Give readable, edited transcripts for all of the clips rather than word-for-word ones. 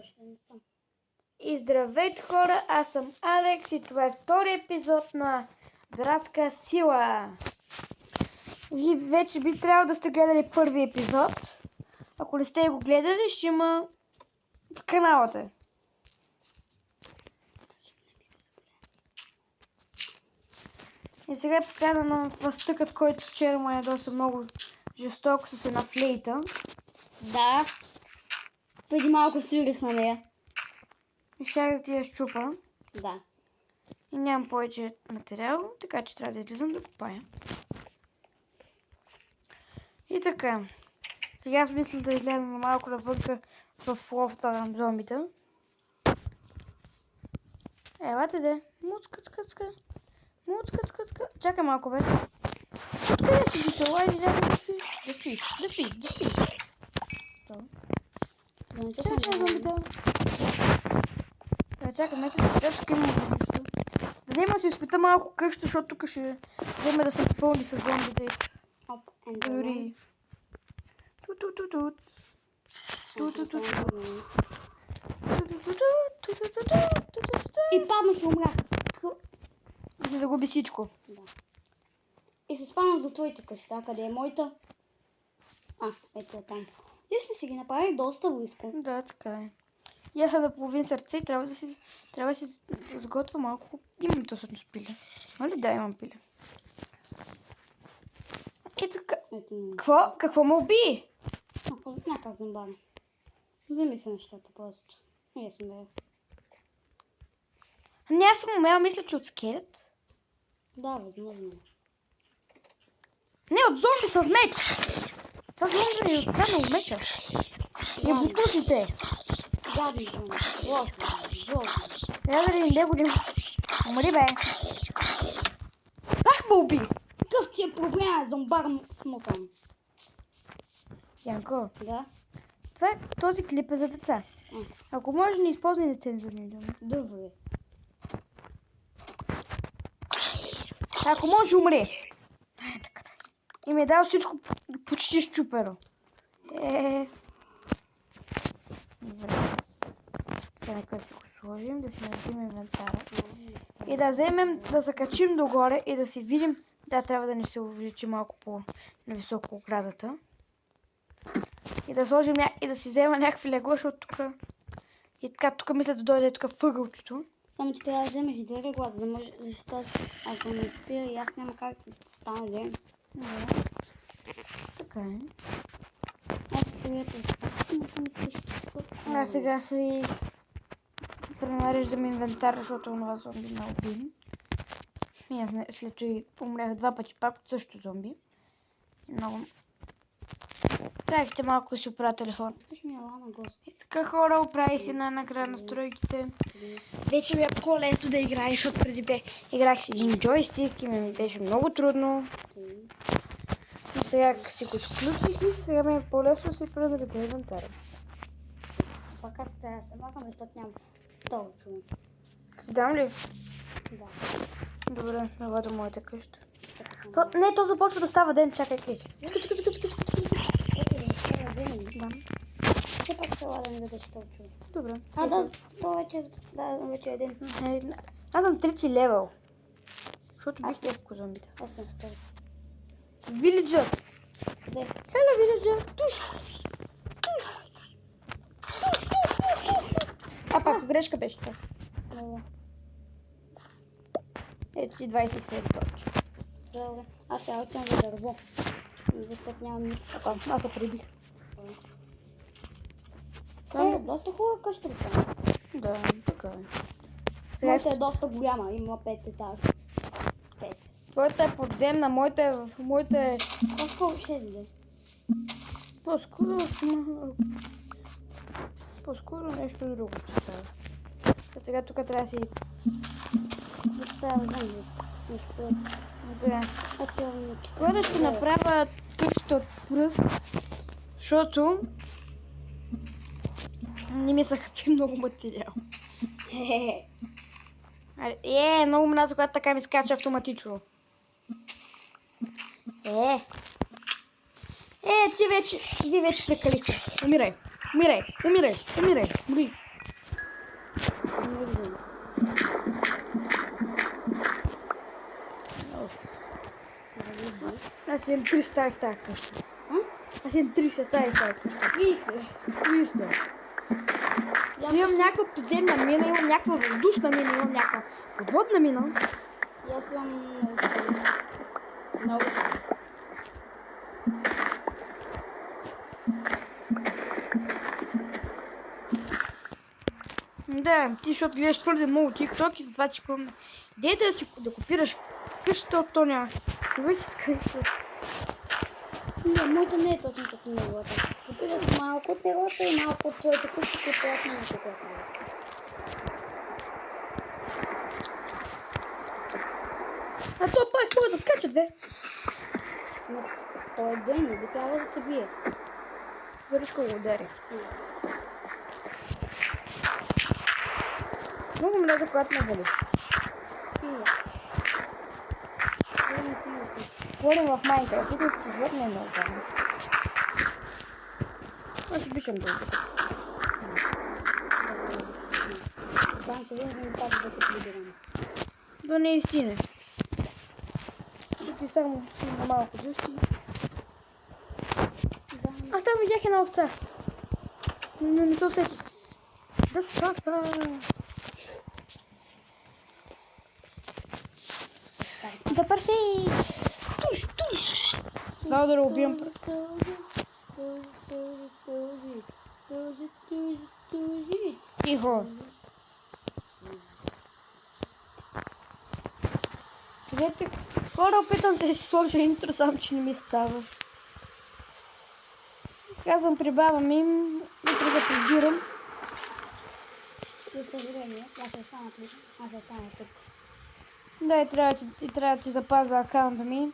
Още не съм. И здравейте хора, аз съм Алекс и това е втори епизод на Братска сила. Вие вече би трябвало да сте гледали първи епизод. Ако не сте го гледали, ще има в каналата. И сега е покана на въстъкът, който вчера му е доста много жестоко с една флейта. Да. Преди малко свирих на нея. И щях да ти я щупа. Да. И нямам повече материал, така че трябва да излизам да копая. И така. Сега аз мисля да излезем малко навънка в лофта на зомбита. Елате де. Муцка. Чакай малко, бе. Откъде си дошъл? Айде, да спиш. Чакай, зомбита. Чакай, тук има нещо. Да взема си изпита малко къща, защото тук ще вземе да се попълни с зомбите. Дори. И паднах и умрях. И се загуби всичко. Да. И се спаднах до твоите къща. Къде е моята? Ето е там. И сме си ги направили доста близко. Да, така е. И аз съм на половин сърце и трябва да си сготвя малко. Имам то всъщност пиле. Нали? Да, имам пиле. И така. Какво ме уби? Някак зомбана. Вземи се нещата просто. И аз умрях. Не, аз съм умряла, мисля, че от скелет. Да, възможно. Не, от зомби с меч. Това зомби ми е откраднал меча. И бутусите. Гадни зомби. Лошо. Трябва да видим, го видим. Умри, бе. Пак ме уби. Какъв ти е проблем, зомбар смотан? Янко, Да? този клип е за деца. Ако може, не използвай нецензурни думи. Добре. Ако може, умри. И ми е дал всичко почти щупено. Добре. Сега нека си го сложим, да си наредим инвентара. И да вземем, да се качим догоре и да си видим. Да, трябва да ни се увеличи малко по-нависоко оградата. И да сложим и да си взема някакви легла, защото тук... И така, тук мисля да дойде тук въгълчето. Само, че трябва да вземеш и две легла, за да може, защото ако не спира и аз няма как да стане ден. Да. Така е. Аз стоя Аз сега си пренареждам инвентар, защото това зомби ме уби. И аз след това умрях 2 пъти пак от също зомби. Много... Чакайте малко да си оправя телефон. И така хора, оправи си накрая настройките. Вече ми е по-лесно да играя, защото преди играх с един джойстик и ми беше много трудно. Но сега си го изключих и сега ми е по-лесно да си пренаредя инвентара. Пак аз трябва да се махам, защото нямам второ човек. Дам ли? Да. Добре, ела до моята къща. Не, то започва да става ден, чакайте. Да. Че пак се лада ми да дадеш второ човек. Добре. Да, то вече е един. Аз съм 3 левел. Защото бих левко зомбите. Аз съм втори. Вилиджър. Къде? Хело, вилиджър. Туш. Пак грешка беше това. Добре. Ето си 27 точки. Добре. Аз сега отивам за дърво. Защото нямам нищо. Аз се прибих. Доста хубава къща ли там? Да, така е. Моята е доста голяма, има 5 етажа. 5. Твоята е подземна, моята е... По-скоро 6 ден. По-скоро нещо друго ще става. Сега тук трябва да си... Трябва да вземем нещо. Да. Аз си имам Кога да ще направя къща от пръст, защото не ми се хапи много материал. Много мразя, когато така ми скача автоматично. Ти вече прекалихте. Умирай. не виждам. Аз имам 3 стаи в тази къща. А? Аз имам 30 стаи в тази къща. 30. 300. Имам някаква подземна мина, имам някаква въздушна мина, имам някаква подводна мина. И аз имам много стаи. Много стаи. Да, ти защото гледаш твърде много TikTok и затова ти помня. Идеята е да копираш къщата от Тоня. Човече така Не, моята не е точно като неговата. Купирах малко от неговата и малко от твоите къщи, които аз не знам какво е. А то пак може да скача две. Но той е ден, не би трябвало да те бие. Веришко го удари. Много ме лезе, когато ме боли. Говорим в Майнкрафт. Фитнесите животни е много важно. Аз обичам да го. Там че винаги ми казва да се прибирам. Да не е истина. Ти само има малко дъщи. Аз там видях една овца. Но не се усетих. Да спрата. Да парси! Туш, туш! Това да убием. Тихо! Видете, хора, опитам се да си сложа интро, само че не ми става. Казвам, прибавям им, утре да прибирам. За съжаление, аз ще стана тук. Аз ще стана тук. Да, и трябва да ти запазя акаунта ми.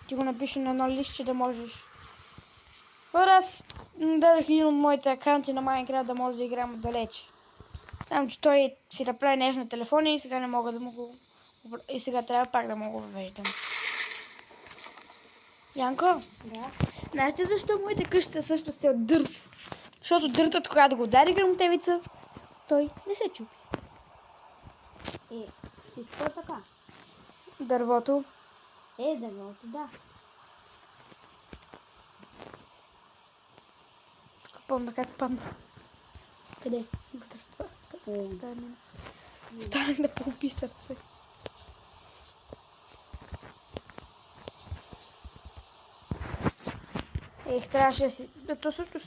Ти го напиша на едно листче да можеш. Хора, аз дадах един от моите акаунти на Майнкрафт да може да играем отдалече. Само, че той си направи нещо на телефона и сега не мога да му го... И сега трябва пак да му го въвеждам. Янко, Да. знаеш ли защо моите къща също сте от дърт? Защото дъртът, когато го удари гръмотевица, той не се чупи. Всичко е така. Дървото. Дървото, да. Тук помня как падна. Къде? Вътре в това. Е, Да, мина. Станах да полуби сърце. Трябваше да си... Да, то също...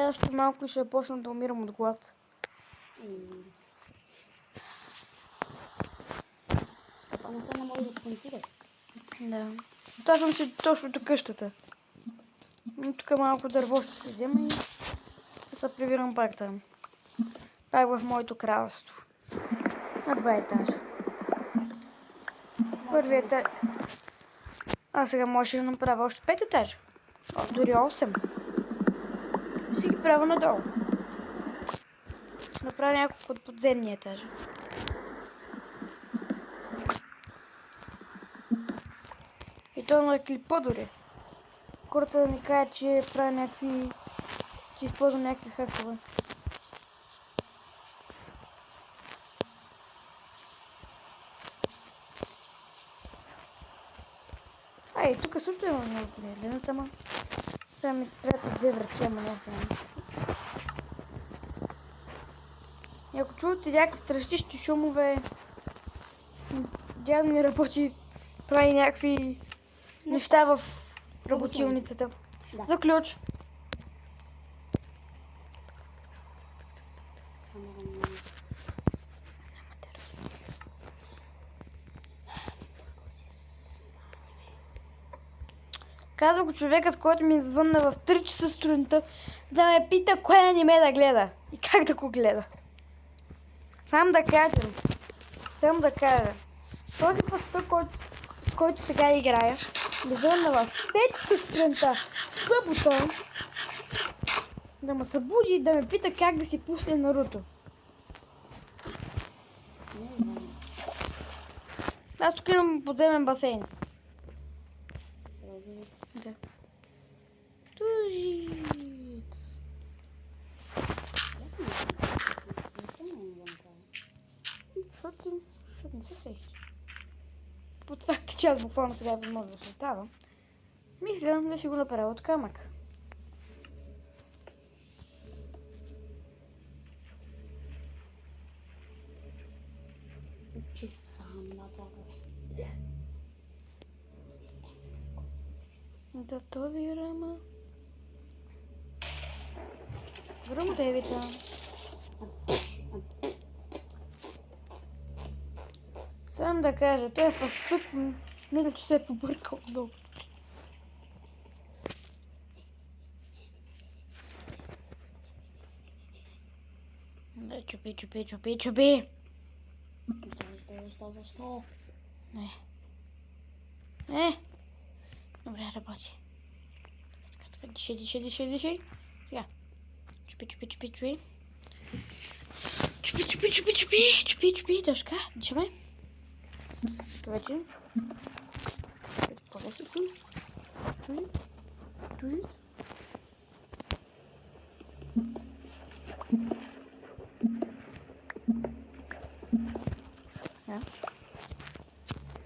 Още малко и ще почна да умирам от глад. А не се не може да спонтираш. Да. Това съм си точно до къщата. Но тук малко дърво ще се взема и да се прибирам пак там. Пак в моето кралство. На 2 етажа. Първият етаж. А сега може да направя още 5 етажа. Дори 8. Си ги правя надолу. Ще направя няколко от подземни етажа. И то на клипа дори. Хората да ми кажат, че правя някакви... че използвам някакви хакове. И тук също има много гледната, ама трябва ми трябва 2 врати, ама не само. И ако чувате някакви страшищи шумове, дядо ни работи, прави някакви неща в работилницата. Да. За ключ. Казва го човекът, който ми звънна в 3 часа сутринта да ме пита кое аниме да гледа и как да го гледа. Само да кажа. Този пастър, с който сега играя, ми звънна в 5 часа сутринта, събота, да ме събуди и да ме пита как да си пусне Наруто. Аз тук имам подземен басейн. Да. Тужит. час буквално сега е възможно да се става, мисля да си го направя от камък. Да то ви рама. Връм девица. Сам да кажа, той е фастък, мисля, че се е побъркал много. Да, чупи. Защо? Добре, работи. Така, дишай. Сега. Чупи. Точно така. Дишаме. Това вече. Повече тужи.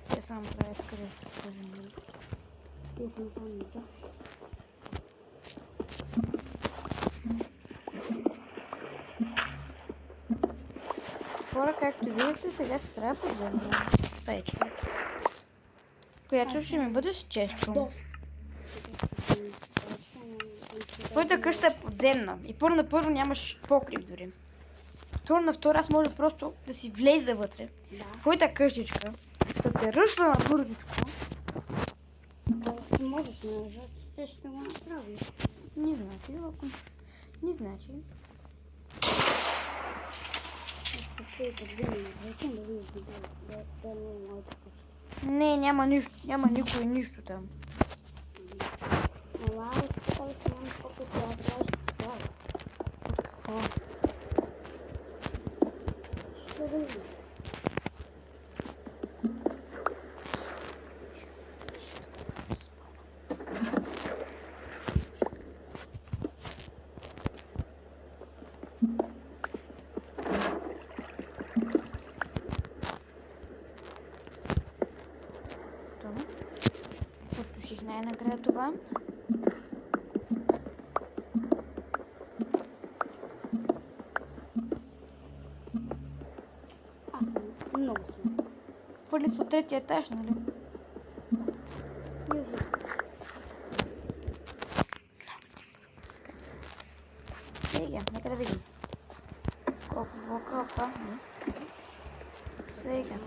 Сега само правя така да сложим милик. Хора, както видите, сега се правя подземна стаечка, която ще ми бъде с често. Твоята къща е подземна и първо на първо нямаш покрив дори. Второ на второ аз може просто да си влезе вътре. Твоята къщичка, да те ръшна на бързичко. Да, можеш да нажат, ще го направиш. Не значи, ако... Не значи. Не, няма нищо. Няма никой нищо там. Ама аз така ще нямам по-късно, аз сега ще се правя. От какво? Ще да видиш. Потуших най-накрая това. Аз съм много силна. Хвърли се от третия етаж, нали? Сега, нека да видим. Колко блока, опа, не. Сега.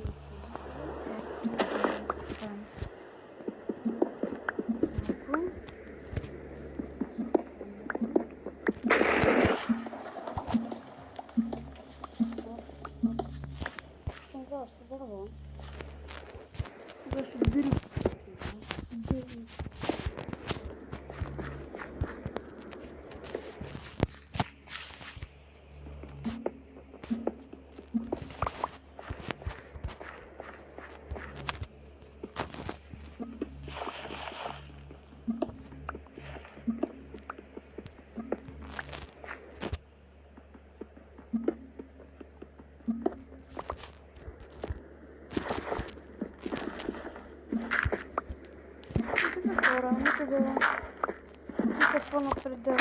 Съм за още дърво. Защо дърво? Хора, нека по-напред да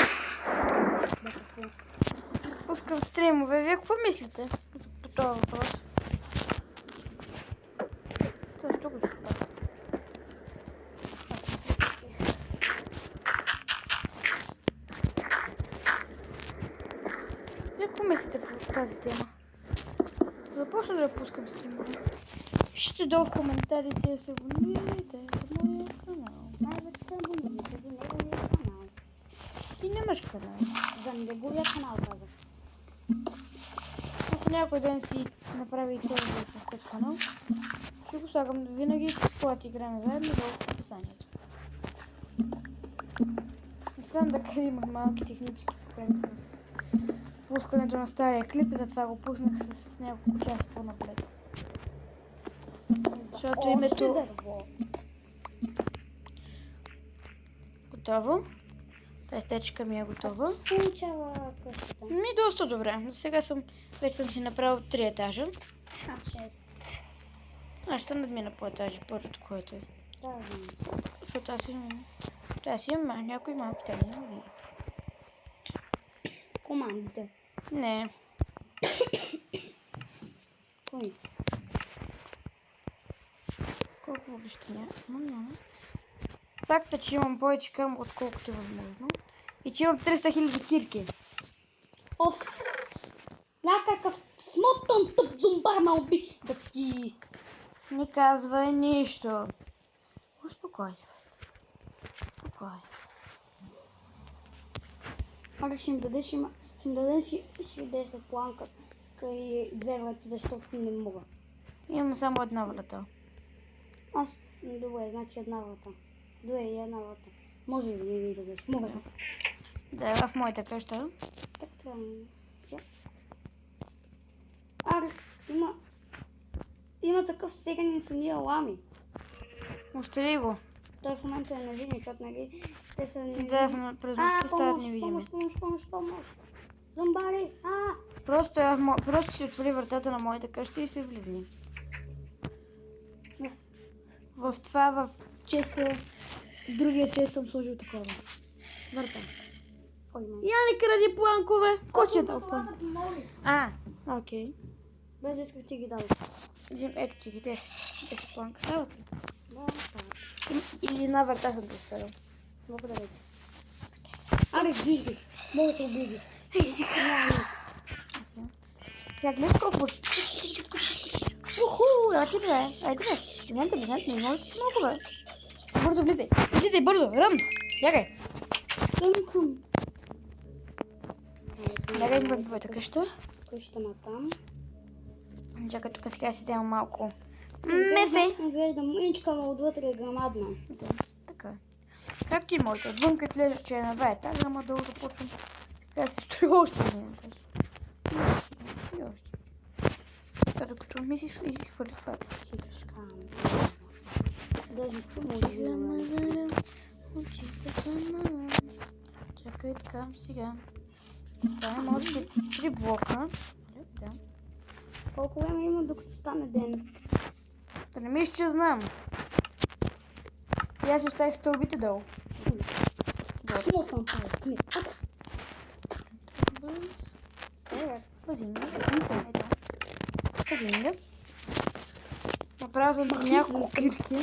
пускам стримове. Вие какво мислите по този въпрос? Защо го спах? Вие какво мислите по тази тема? Започна да пускам стримове. Пишете долу в коментарите да се абонирайте за моя канал. Най-вече се абонирайте за неговия канал. Ти нямаш канал. За неговия канал казах. Ако някой ден си направи и този фастък канал, ще го слагам винаги, когато играем заедно, долу в описанието. Само да кажа, имах малки технически проблеми с пускането на стария клип и затова го пуснах с няколко часа по-напред. Защото името... Дърво. Готово. Тази стечка ми е готова. Получава къщата. Доста добре. Сега вече съм си направил 3 етажа. Аз 6. Аз ще надмина по етажи, първото, което е. Да, знам. Защото аз имам някои малки тайни. Командите. Не. Кои? Колко обещания? Няма. Факта, че имам повече кам, отколкото е възможно. И че имам 300 000 кирки. Оф! Някакъв смотан тъп зумбар ме уби да ти... Не казвай нищо. Успокой се, Вестък. Успокой. Али ще им дадеш, ще им дадеш 10 планка и 2 врати, защото не мога. Имам само една врата. Аз... Добре, значи една врата. Добре, и една врата. Може ли да ми дадеш? Мога да. Да е в моята къща. Так трябва. Алекс, има такъв сеган Сония Лами. Остави го. Той в момента е невидим, защото нали те са невидими. Да, през нощта стават невидими. Помощ. Зомбари! Просто си отвори вратата на моята къща и се влизни. В Честа, другия чест съм сложил такова. Върта. Ой, май. Я не кради планкове! Кой ти е дал планк? Окей. Без да исках ти ги дадох. Ето ти ги 10 планка. Стават ли? Да, Или една врата съм те ставил. благодаря ти. Алекс, вижди. Мога да убиди. Ей сега. Сега гледай колко почти. Уху, ето бе. Ето бе. Не може много бе. Бързо влизай. Влизай бързо. Рън. Бягай. Тънкъм. Бягай в твоята къща. Къщата на там. Чакай, тук сега си взема малко. Месей. Изглежда мъничка, но отвътре е грамадна. Да, така е. Както и моите. Отвън като лежа, че е на 2 етажа, ама долу започвам. Така се строи още един етаж. И още. Така докато ми си хвърлих факта. Читашка. Даже ти може да Чакай така сега. Да, има още 3 блока. Да. Колко време има докато стане ден? Да не мисля, че знам. И аз оставих стълбите долу. Смотан палец. Не, Пазинга. Пазинга. Направил съм няколко кирки.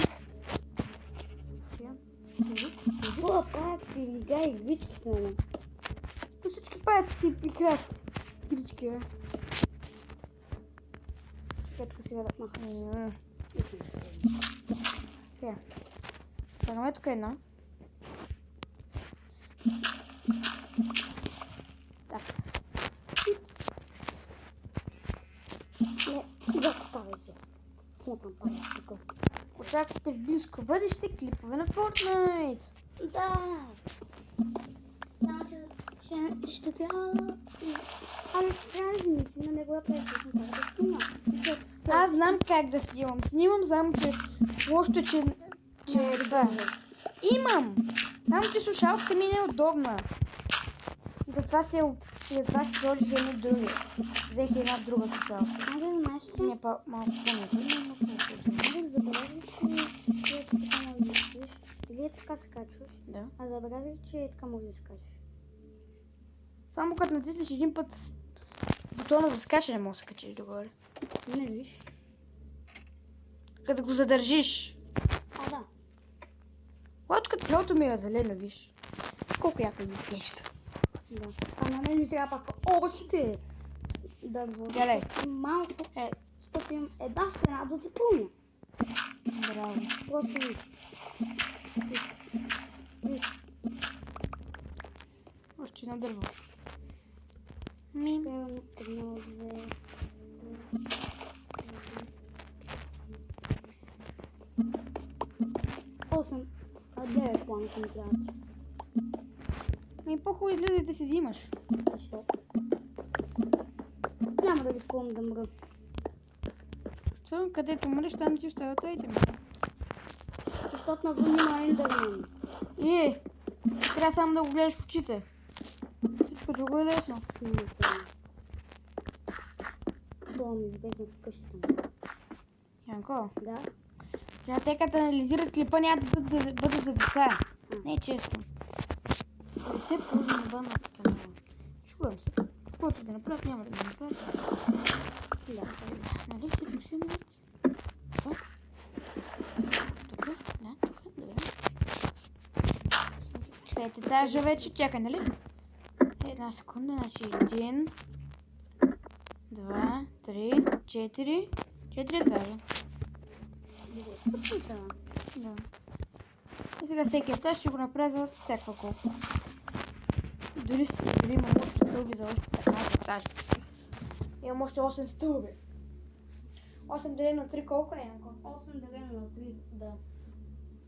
това палец и лига и глички с мене. По всички паяци си играят. Кирички, бе. Чекай сега да махам. Сега. Слагаме тук една. Так. Не, да ставай се. Смотан палец тук. Очаквате в близко бъдеще клипове на Fortnite. Да. Ще трябва... Ами, трябва да мисли на неговия приятел, да снима. Аз знам как да снимам. Снимам само, че лошото, че е това. Имам! Само, че слушалката ми не е удобна. И затова си сложих едни други. Взех една друга слушалка. Аз да знаеш, че... Не е малко по-неудобно, но по-удобно. Аз да забелязах, че ти така може да стоиш. Или е така се качваш. Да. А забелязах, че е така може да се качваш. Само като натиснеш един път с бутона за скачане, може да се качиш догоре. Не виж. Като го задържиш. Да. Когато като цялото ми е зелено, виж. Виж колко яко ми изглежда. Да. А на мен ми трябва пак още да го... Гледай. Малко, защото имам една стена да се пълня. Браво. Просто виж. Виж. Още едно дърво. Ми. Едно, две... 8, 9 планка ми трябват. Ми по-хубаво излиза да си взимаш. Защо? Няма да рискувам да мръ. Що? Където мръш, там си оставят айтеми. Защото навън има ендърмен. Трябва само да го гледаш в очите. Всичко друго е лесно. Снимата ми. Това ми влезна в къщата ми. Янко, Да. сега те като анализират клипа няма да бъдат за деца. Не е честно. Да се положи на бана за канала. Шугам се. Каквото да направят, няма да го направят. Да. Нали всичко си наред? Това? Тук? Да, тук. Добре. Чакайте, даже вече чакай, нали? Една секунда, значи 1, 2, 3, 4. 4 етажа. Добре, се получава. Да. И сега всеки етаж ще го направя за всякаква колко. Дори имам още стълби за още 15 етажа. Имам още 8 стълби. 8 делено на 3 колко е, Янко? 8 делено на 3, да.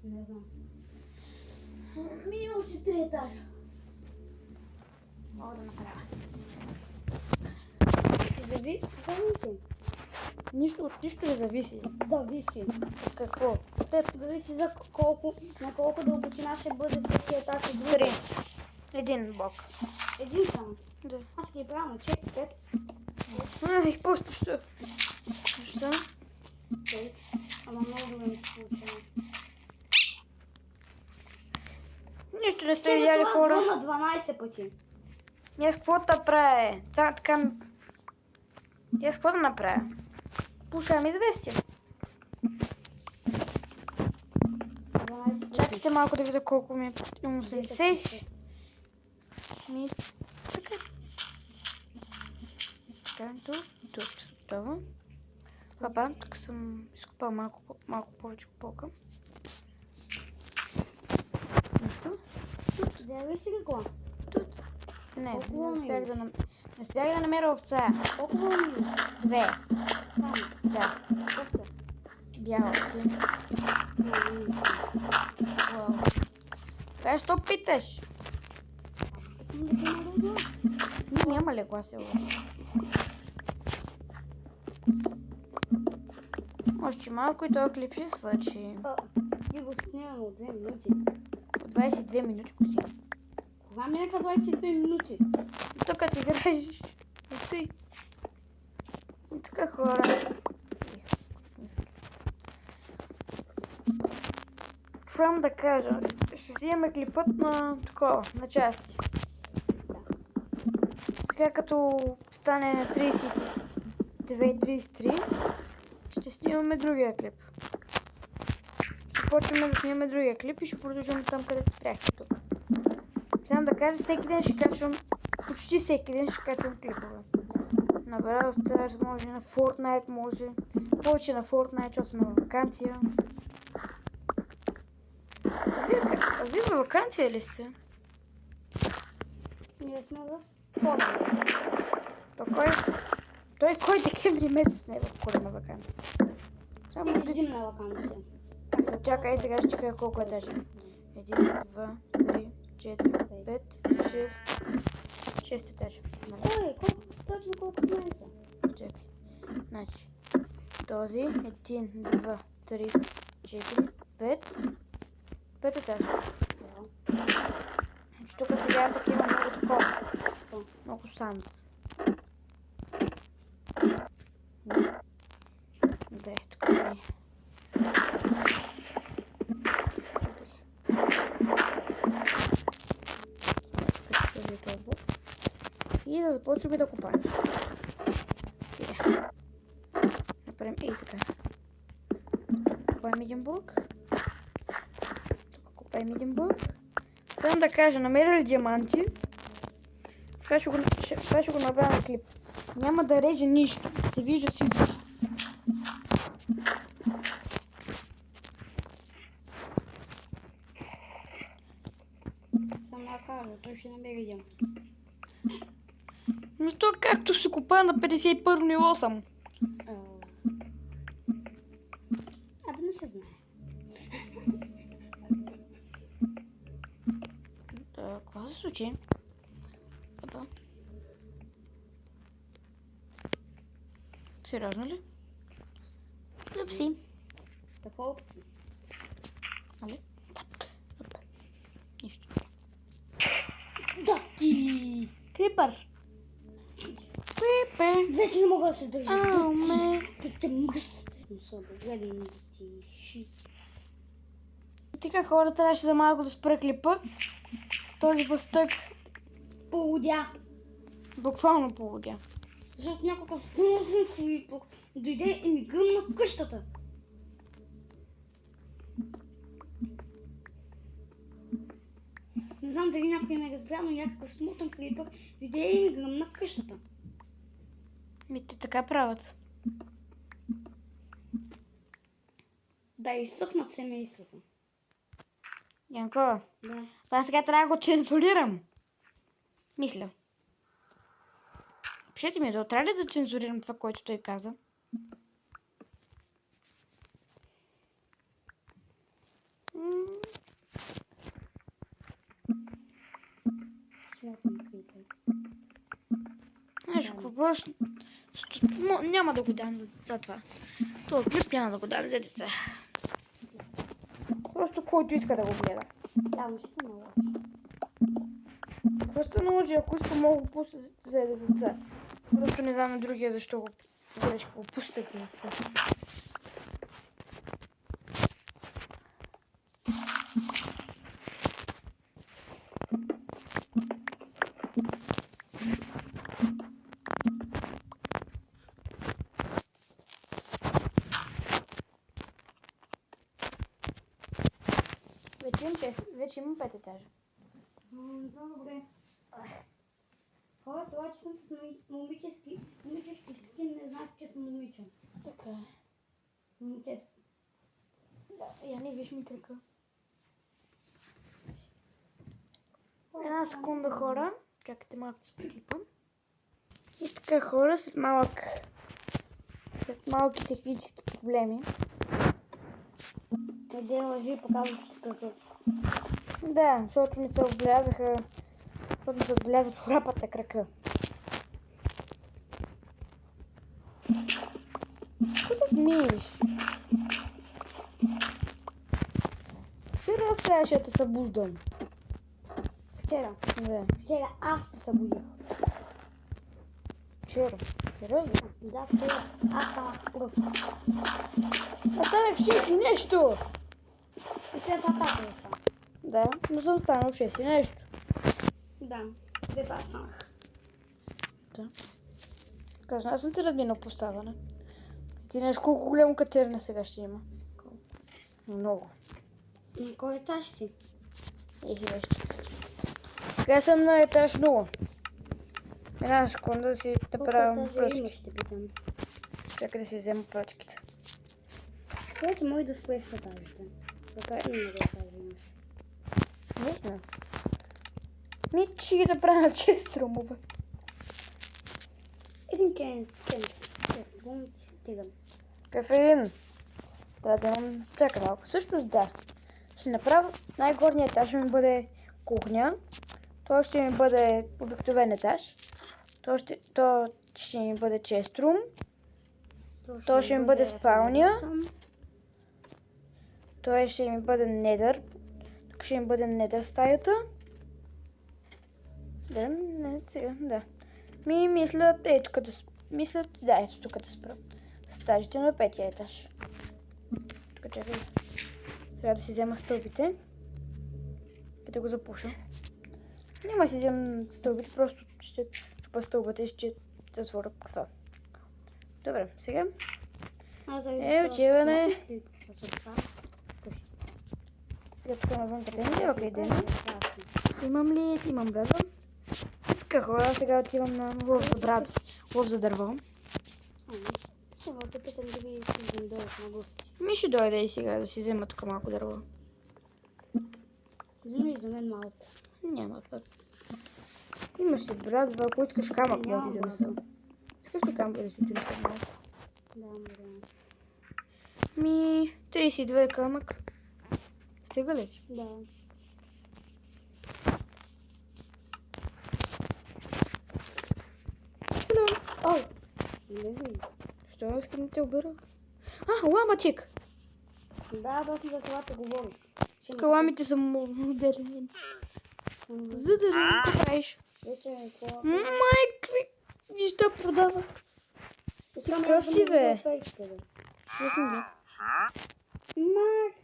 Не знам. Ми още 3 етажа. Мога да направя. Зависи. Нищо от нищо не зависи. Зависи. От какво? От теб зависи за колко, на колко дълбочина ще бъде всеки етаж от друга. 3. Един блок. Един само. Да. Аз ги правя на 4-5. Их просто що? Защо? Ама много добре ми се получава. Нищо не сте видяли, хора. На 12 пъти. И аз какво да правя? Това така... И аз какво да направя? Получавам известие. 12 пъти. Чакайте малко да видя колко ми е. Имам 80. Ми... Така. Така, тук. Това. Папа, тук съм изкопал малко повече полка. Нищо. Взели си какво? Тут. Не, Колко не успях да намеря овца. Колко вълни има? 2. Само. Да. Какъв цвет? Бяла ти. Вау. Така, що питаш? Питам да има легло. Няма легла се още. Още малко и този клип ще свърши. И го снимаме от 2 минути. От 22 минути го снимам. Кога минаха 22 минути? Тук ти играеш. Ти. И така, хора. Какво да кажа? Ще си имаме клипът на такова, на части. Сега като стане на 32-33, ще снимаме другия клип. Ще почваме да снимаме другия клип и ще продължим там, където спряхте тук. Само да кажа, всеки ден ще качвам, почти всеки ден ще качвам клипове. На Brawl Stars може, на Fortnite може, повече на Fortnite, защото сме във вакансия. А вие във вакансия ли сте? Ние сме в коледна. Кой декември месец не е в коледна вакансия? Само Или зимна вакансия. чакай, сега ще чекая колко етажа. 1, 2, 3, 4, 5, 6. 6 етажа. Кой? Точно колко днес са? Чакай. Значи, този 1, 2, 3, 4, 5. 5 етажа. Значи тук сега пък има много такова. Много санд. Да, тук е. И да започваме да копаем. Сега. Направим и така. Копаем един блок. Тук копаем един блок. Само да кажа, намерили диаманти. Така ще го направя на клип. Няма да реже нищо. Да се вижда всичко. Само да кажа, той ще намери диамант. Но то както се копа на 51 ниво съм. Абе не се знае. Какво се случи? Апа. Сериозно ли? Упси. Какво опции? Нали? Нищо. Да ти! Крипър. Крипър. Вече не мога да се държа. Ау, ме. Да те мъж. Гледам да ти ши. Така хора, трябваше за малко да спра клипа. Този въстък Полудя. буквално полудя. Защото някакъв сложен клипър дойде и ми гръмна къщата. Не знам дали някой ме разбра, но някакъв смутен клипър дойде и ми гръмна къщата. Те така правят. Да изсъхнат семейството. Янко, Да. това сега трябва да го цензурирам. Мисля. Пишете ми, трябва ли да цензурирам това, което той каза? Смутен клипър. Знаеш, какво просто... Няма да го дам за това. Това клип няма да го дам за деца. Просто който иска да го гледа. Да, но ще се наложи. Просто наложи, ако иска, мога да го пусна за деца. Просто не знам другия защо го пуснах за деца. Вече имам 5 етажа. Добре. Хора, това, че съм с момичешки скин, не значи, че съм момиче. Така е. Момически. Да, я не виж ми кръка. Една секунда, хора. Чакайте малко да се приклипам. И така, хора, след малки технически проблеми. Къде лъжи, показваш с какъв. Да, защото ми се отбеляза чорапата кръка. Какво се смееш? Вчера аз трябваше да те събуждам. Вчера. Да. Вчера аз се събудих. Вчера. Вчера ли? Да, вчера. Аз станах пръв. Аз станах 6 и нещо. И след това пак не стана. Да, но съм станал 6 и нещо. Да, след това станах. Да. Казвам, аз съм те разминал поставане. Ти знаеш колко голямо катерина сега ще има? Колко? Много. На кой етаж си? И сега ще. Сега съм на етаж 0. Една секунда да си направям Колко етажа пръчки. имаш, ще питам. Чакай да си взема пръчките. Колко може да стои с етажите? Така и много етажа имаш. Не знам. Ще ги направя на 6 румове. Един струм ти стигам. Какъв е един? Да имам... Чакай малко. Всъщност да. Ще направя най-горния етаж ще ми бъде кухня. То ще ми бъде обикновен етаж. То ще ми бъде честрум. То ще ми бъде спалня. То ще ми бъде недър. Тук ще ми бъде недър стаята. Да, не, сега, да. Мислят, ето като... Мислят, да, ето тук да спра. Стажите на 5-я етаж. Тук чакай. Трябва да си взема стълбите. И да го запуша. Няма да си взема стълбите, просто ще чупа стълбата и ще затворя каква. Добре, сега. Отиване. Сега тук навън къде ми е, окей, ден. Имам ли? Имам брадва. Така хора, сега отивам на лов за дърво. Ще да питам дали ще дойдат на гости. Ще дойде и сега да си взема тук малко дърво. Вземи за мен малко. Няма път. Имаш си брадва, ако искаш камък, може да донеса. Искаш ли камък да си донеса малко? Да, добре. 32 камък. Стига ли си? Да. Ой! Що искам да те обира? Ламъчек! Да, точно за това те говорих. Каламите са модерни. За да какво правиш? Вече какво? Май, какви неща продава. Красиве.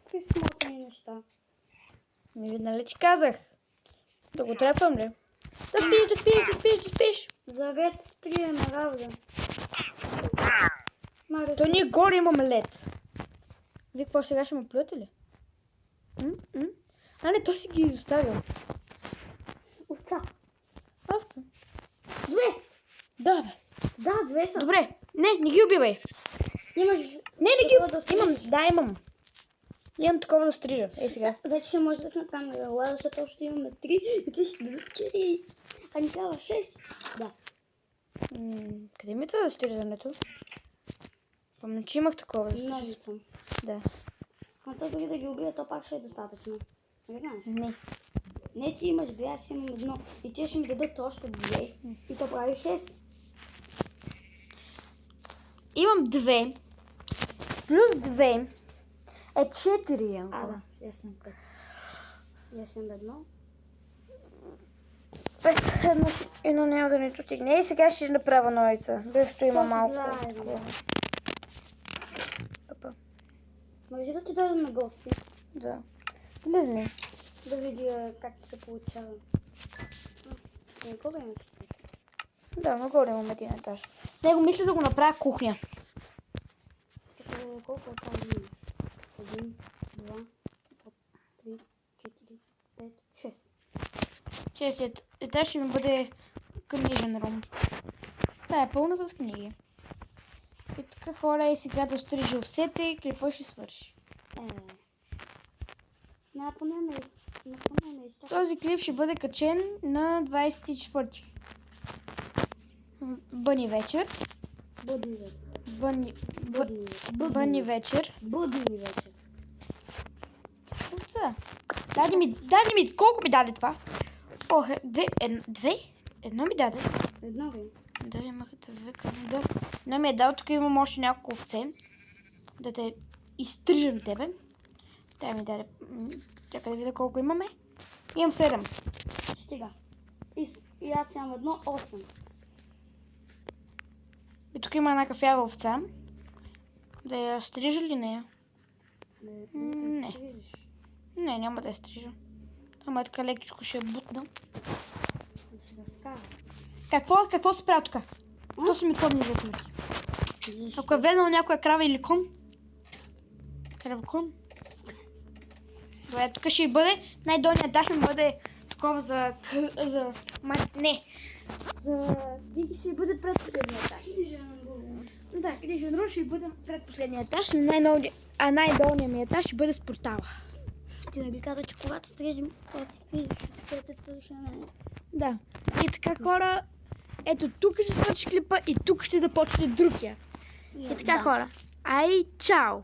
Какви смотани неща. Нали ти казах? Да го трепвам ли? Да спиш. За ред 3 е на работа. То ние горе имаме лед. Вие какво сега ще ме плюете ли? А не, той си ги изоставил. Овца. Овца. 2. Да, бе. Да, 2 са. Добре. Не ги убивай. Имаш... Не ги убивай. Имам. Имам такова да стрижа. Ей сега. Вече ще може да сме там на гала, защото още имаме 3 и ти ще дадат 4. А ни трябва 6. Да. Къде ми е това да стрижането? Помня, че имах такова да стрижа. Ножица. Да. А то дори да ги убия, то пак ще е достатъчно. Не знаеш? Не. Не, ти имаш 2, аз имам 1. И те ще ми дадат още 2. И то прави 6. Имам 2. Плюс 2 е 4. А, да. Я съм 5. Я съм 1. 5, едно няма да ни достигне. И сега ще направя ножица. Дето има малко. Може да ти дойдем на гости? Да. Влезни. Да видя как се получава. Кога имаш? Да, нагоре имам един етаж. Него мисля да го направя кухня. Колко там имаш? 1, 2, 3, 4, 5, 6. 60 етаж ще ми бъде книжен рум. Стая е пълна с книги. И така хора и сега да стрижа овцете и какво ще свърши. Напомняме. Този клип ще бъде качен на 24. Бъни вечер. Будни вечер. Бъни вечер. Будни вечер. Овца. Даде ми, колко ми даде това? Ох, 2? Едно ми даде. Едно ви. Да, имах две къде. Да. Едно ми е дал, тук имам още няколко овце. Да те изтрижам тебе. Тя ми даде. Чакай да видя колко имаме. Имам 7. Стига. И аз имам 8. И тук има една кафява овца. Да я стрижа ли нея? Не. Не, няма да я стрижа. Ама така лекичко ще я бутна. Какво се прави тук? То са ми отходни ветници. Ако е влезнала някоя крава или кон? Кравокон? Добре, тук ще бъде. Най-долният дах ми бъде такова за... Не. За... ще бъде предпоследния етаж. Да, книжен рум ще бъде предпоследния етаж, а най-долният ми етаж ще бъде с портала. Ти нали каза, че когато стрижим, ще те свърши на мен. Да. И така хора, ето тук ще свърши клипа и тук ще започне другия. И така хора. Ай, чао!